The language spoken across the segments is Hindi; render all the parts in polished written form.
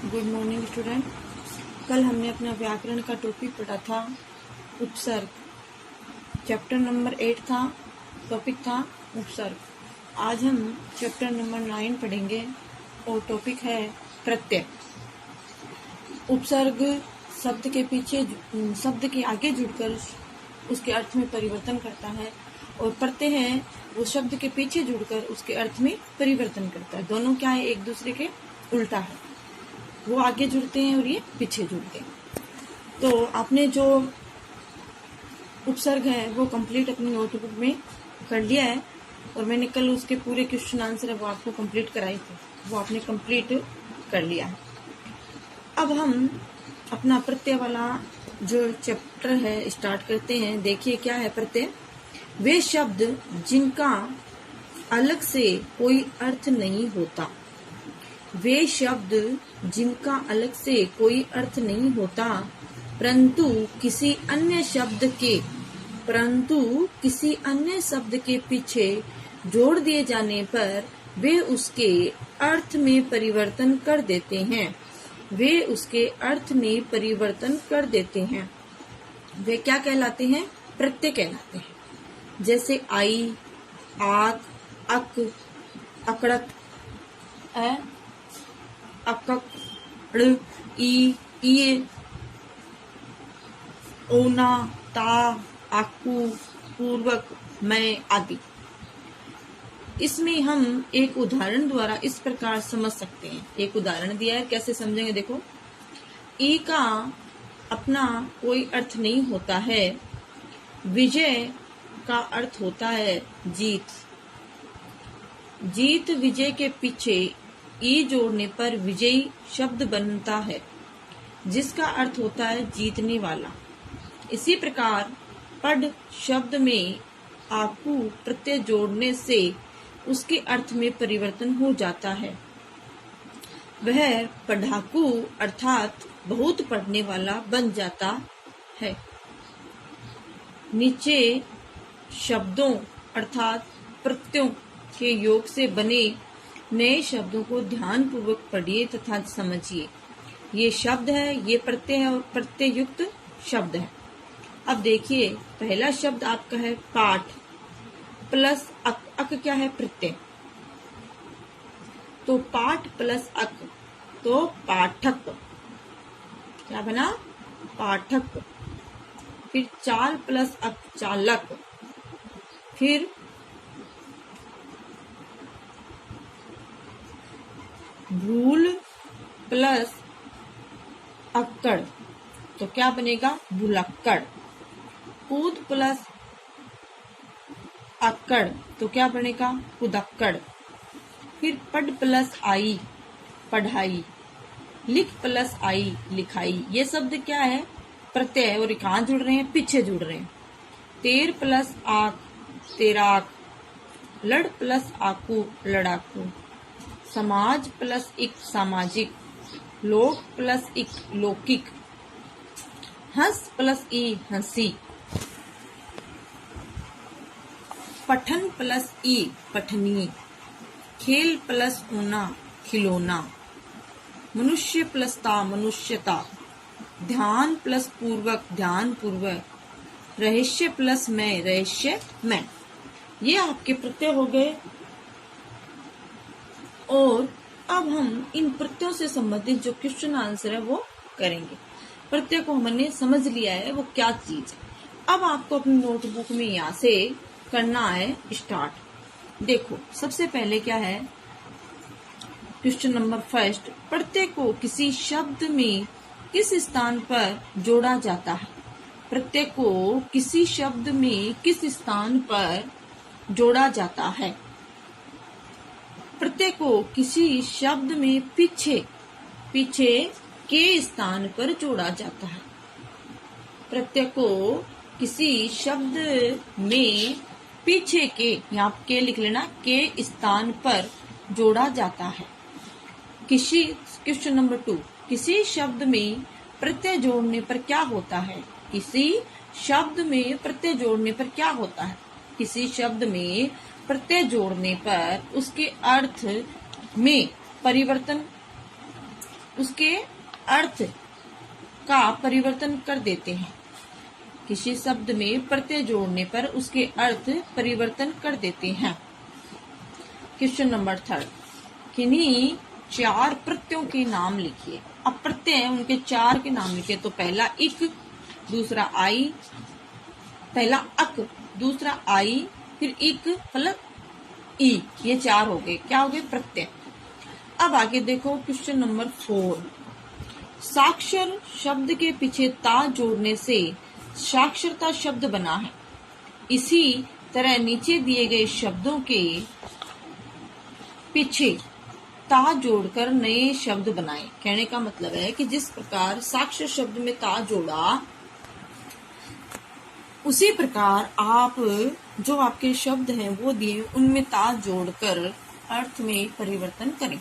Good morning student. कल हमने अपना व्याकरण का टॉपिक पढ़ा था उपसर्ग। चैप्टर नंबर 8 था, टॉपिक था उपसर्ग। आज हम चैप्टर नंबर 9 पढ़ेंगे और टॉपिक है प्रत्यय। उपसर्ग शब्द के आगे जुड़कर उसके अर्थ में परिवर्तन करता है और प्रत्यय है वो शब्द के पीछे जुड़कर उसके अर्थ में परिवर्तन करता है। दोनों क्या है, एक दूसरे के उल्टा है। वो आगे जुड़ते हैं और ये पीछे जुड़ते हैं। तो आपने जो उपसर्ग है वो कंप्लीट अपनी नोटबुक में कर लिया है और मैंने कल उसके पूरे क्वेश्चन आंसर है वो आपको कंप्लीट कराए थे, वो आपने कंप्लीट कर लिया है। अब हम अपना प्रत्यय वाला जो चैप्टर है स्टार्ट करते हैं। देखिए क्या है प्रत्यय। वे शब्द जिनका अलग से कोई अर्थ नहीं होता। वे शब्द जिनका अलग से कोई अर्थ नहीं होता परंतु किसी अन्य शब्द के पीछे जोड़ दिए जाने पर वे उसके अर्थ में परिवर्तन कर देते हैं। वे उसके अर्थ में परिवर्तन कर देते हैं। वे क्या कहलाते हैं? प्रत्यय कहलाते हैं। जैसे आई, आक, अक, अकड़क, अकक, ई, इये, ओना, ता, आकू, पूर्वक, मैं आदि। इसमें हम एक उदाहरण द्वारा इस प्रकार समझ सकते हैं। एक उदाहरण दिया है, कैसे समझेंगे देखो। ई का अपना कोई अर्थ नहीं होता है। विजय का अर्थ होता है जीत। जीत विजय के पीछे ई जोड़ने पर विजयी शब्द बनता है जिसका अर्थ होता है जीतने वाला। इसी प्रकार पढ़ शब्द में आकू प्रत्यय जोड़ने से उसके अर्थ में परिवर्तन हो जाता है। वह पढ़ाकू अर्थात बहुत पढ़ने वाला बन जाता है। नीचे शब्दों अर्थात प्रत्ययों के योग से बने नए शब्दों को ध्यान पूर्वक पढ़िए तथा समझिए। ये शब्द है, ये प्रत्यय है और प्रत्यय युक्त शब्द है। अब देखिए पहला शब्द आपका है पाठ प्लस अक। अक क्या है? प्रत्यय। तो पाठ प्लस अक तो पाठक। क्या बना? पाठक। फिर चाल प्लस अक चालक। फिर भूल प्लस अक्कड़ तो क्या बनेगा? भुलक्कड़। कूद प्लस अक्कड़ तो क्या बनेगा? कुदक्कड़। फिर पढ़ प्लस आई पढ़ाई। लिख प्लस आई लिखाई। ये शब्द क्या है? प्रत्यय है और कहाँ जुड़ रहे हैं? पीछे जुड़ रहे हैं। तेर प्लस आक तेराक। लड़ प्लस आकू लड़ाकू। समाज प्लस इक सामाजिक। लोक प्लस इक लौकिक। हंस प्लस ई हंसी। पठन प्लस ई पठनी। खेल प्लस होना खिलौना। मनुष्य प्लस ता मनुष्यता। ध्यान प्लस पूर्वक ध्यान पूर्वक। रहस्य प्लस मैं रहस्य मैं। ये आपके प्रत्यय हो गए। और अब हम इन प्रत्ययों से संबंधित जो क्वेश्चन आंसर है वो करेंगे। प्रत्यय को हमने समझ लिया है वो क्या चीज है। अब आपको अपनी नोटबुक में यहाँ से करना है स्टार्ट। देखो सबसे पहले क्या है, क्वेश्चन नंबर फर्स्ट। प्रत्यय को किसी शब्द में किस स्थान पर जोड़ा जाता है? प्रत्यय को किसी शब्द में किस स्थान पर जोड़ा जाता है? प्रत्यय को किसी शब्द में पीछे के स्थान पर जोड़ा जाता है। प्रत्यय को किसी शब्द में पीछे के, यहाँ के लिख लेना, के स्थान पर जोड़ा जाता है। Question number 2। किसी शब्द में प्रत्यय जोड़ने पर क्या होता है? किसी शब्द में प्रत्यय जोड़ने पर क्या होता है? किसी शब्द में प्रत्यय जोड़ने पर उसके अर्थ में परिवर्तन उसके अर्थ का परिवर्तन कर देते हैं। किसी शब्द में प्रत्यय जोड़ने पर उसके अर्थ परिवर्तन कर देते हैं। क्वेश्चन नंबर 3, किन्हीं 4 प्रत्ययों के नाम लिखिए। अब प्रत्यय उनके 4 के नाम लिखिए। तो पहला इक, दूसरा आई, पहला अक, दूसरा आई, फिर इक प्लस ई, ये 4 हो गए। क्या हो गए? प्रत्यय। अब आगे देखो क्वेश्चन नंबर 4, साक्षर शब्द के पीछे ता जोड़ने से साक्षरता शब्द बना है। इसी तरह नीचे दिए गए शब्दों के पीछे ता जोड़कर नए शब्द बनाएं। कहने का मतलब है कि जिस प्रकार साक्षर शब्द में ता जोड़ा, उसी प्रकार आप जो आपके शब्द हैं वो दिए, उनमें ता जोड़कर अर्थ में परिवर्तन करें।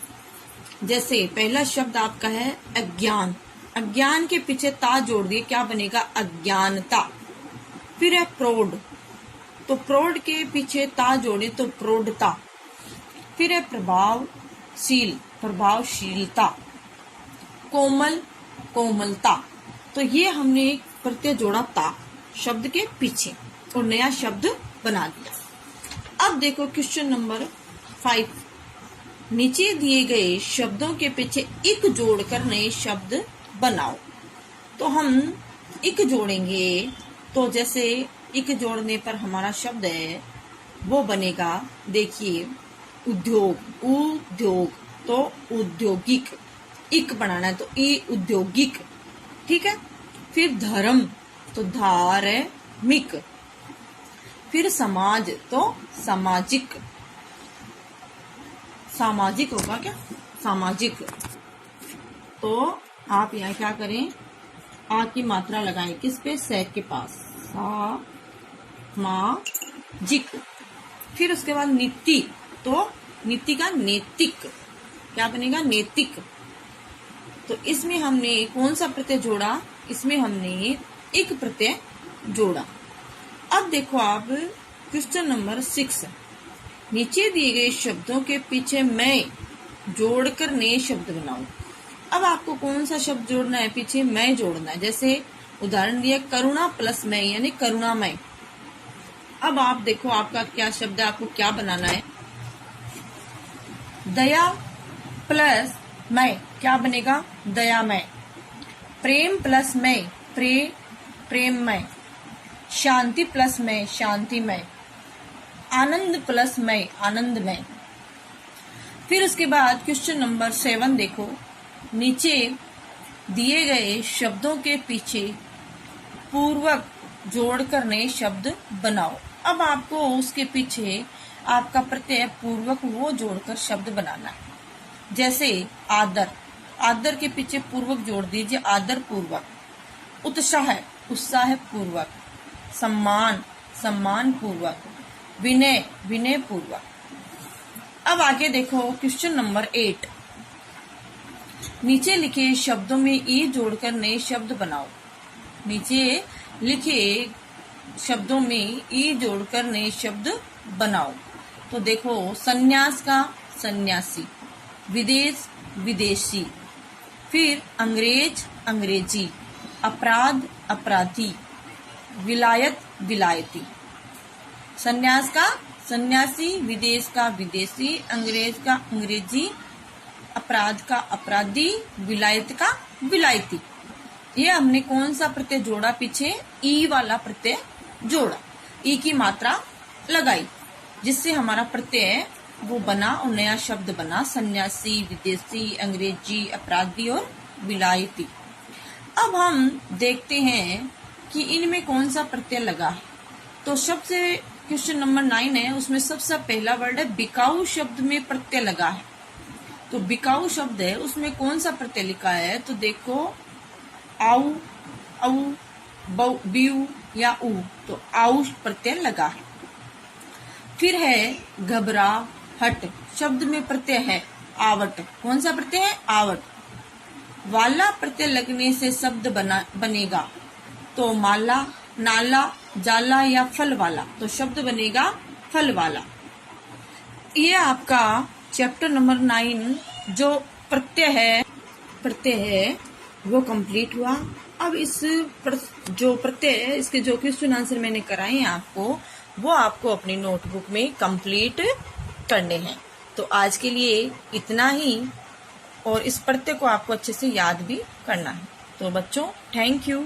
जैसे पहला शब्द आपका है अज्ञान। अज्ञान के पीछे ता जोड़ दिए, क्या बनेगा? अज्ञानता। फिर है प्रौढ़, तो प्रौढ़ के पीछे ता जोड़े तो प्रौढ़ता। फिर है प्रभावशील, प्रभावशीलता। कोमल, कोमलता। तो ये हमने एक प्रत्यय जोड़ा ता शब्द के पीछे और नया शब्द बना दिया। अब देखो क्वेश्चन नंबर 5, नीचे दिए गए शब्दों के पीछे इक जोड़कर नए शब्द बनाओ। तो हम इक जोड़ेंगे, तो जैसे इक जोड़ने पर हमारा शब्द है वो बनेगा, देखिए उद्योग, उद्योग, तो औद्योगिक। इक बनाना है तो ई औद्योगिक, ठीक है। फिर धर्म, तो धार्मिक। फिर समाज, तो सामाजिक, सामाजिक होगा क्या? सामाजिक। तो आप यहाँ क्या करें, आ की मात्रा लगाएं, किस पे? से के पास, सामाजिक। फिर उसके बाद नीति, तो नीति का नैतिक, क्या बनेगा? नैतिक। तो इसमें हमने कौन सा प्रत्यय जोड़ा? इसमें हमने एक प्रत्यय जोड़ा। अब देखो आप क्वेश्चन नंबर 6, नीचे दिए गए शब्दों के पीछे मैं जोड़कर नए शब्द बनाओ। अब आपको कौन सा शब्द जोड़ना है? पीछे मैं जोड़ना है। जैसे उदाहरण दिया करुणा प्लस मैं, यानी करुणामय। अब आप देखो आपका क्या शब्द है, आपको क्या बनाना है? दया प्लस मैं, क्या बनेगा? दयामय। प्रेम प्लस मैं, प्रेममय। शांति प्लस मैं, शांतिमय। आनंद प्लस मैं, आनंदमय। फिर उसके बाद क्वेश्चन नंबर 7 देखो, नीचे दिए गए शब्दों के पीछे पूर्वक जोड़कर नए शब्द बनाओ। अब आपको उसके पीछे आपका प्रत्यय पूर्वक वो जोड़कर शब्द बनाना है। जैसे आदर, आदर के पीछे पूर्वक जोड़ दीजिए, आदर पूर्वक। उत्साह, उत्साह पूर्वक। सम्मान, सम्मान पूर्वक। विनय, विनय पूर्वक। अब आगे देखो क्वेश्चन नंबर 8, नीचे लिखे शब्दों में ई जोड़कर नए शब्द बनाओ। नीचे लिखे शब्दों में ई जोड़कर नए शब्द बनाओ। तो देखो सन्यास का सन्यासी, विदेश विदेशी। फिर अंग्रेज अंग्रेजी, अपराध अपराधी, विलायत विलायती। सन्यास का सन्यासी, विदेश का विदेशी, अंग्रेज का अंग्रेजी, अपराध का अपराधी, विलायत का विलायती। ये हमने कौन सा प्रत्यय जोड़ा? पीछे ई वाला प्रत्यय जोड़ा, ई की मात्रा लगाई, जिससे हमारा प्रत्यय वो बना और नया शब्द बना, सन्यासी, विदेशी, अंग्रेजी, अपराधी और विलायती। अब हम देखते हैं कि इनमें कौन सा प्रत्यय लगा है। तो सबसे क्वेश्चन नंबर 9 है, उसमें सबसे पहला वर्ड है बिकाऊ शब्द में प्रत्यय लगा है। तो बिकाऊ शब्द है, उसमें कौन सा प्रत्यय लिखा है? तो देखो आउ, औ, बियू या उ, तो आउ प्रत्यय लगा है। फिर है घबराहट, शब्द में प्रत्यय है आवट। कौन सा प्रत्यय है? आवट। वाला प्रत्यय लगने से शब्द बनेगा, तो माला, नाला, जाला या फल वाला, तो शब्द बनेगा फल वाला। ये आपका चैप्टर नंबर 9 जो प्रत्यय है प्रत्यय है वो कंप्लीट हुआ। अब इस जो प्रत्यय है इसके जो क्वेश्चन आंसर मैंने कराए हैं आपको, वो आपको अपनी नोटबुक में कंप्लीट करने हैं। तो आज के लिए इतना ही, और इस प्रत्यय को आपको अच्छे से याद भी करना है। तो बच्चों, थैंक यू।